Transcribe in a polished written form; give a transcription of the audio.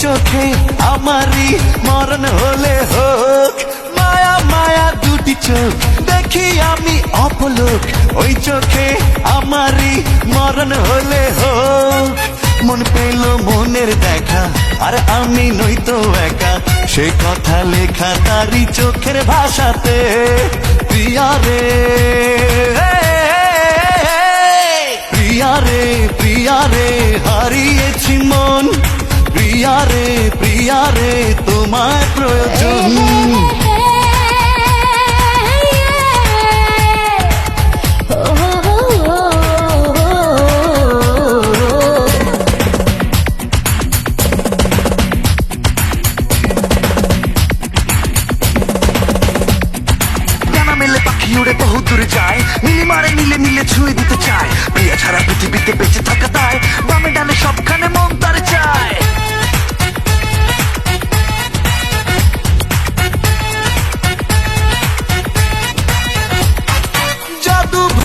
চোখে আমারই মরণ হলে হোক। মায়া মায়া দুটি চোখ দেখি আমি অপলোক, ওই চোখে আমারই মরণ হলে হোক। মন পেল মনের দেখা, আর আমি নই তো একা, সে কথা লেখা তারি চোখের ভাষাতে। প্রিয়া রে প্রিয়া রে প্রিয়া রে হারিয়েছি মন, প্রিয়া রে তোমার প্রয়োজন। উড়ে বহু দূরে যায়, নীলি মারে নীলে নীলে ছুঁয়ে দিতে চায়। প্রিয়া ছাড়া পৃথিবীতে বেঁচে থাকা দায়, বামে ডানে সবখানে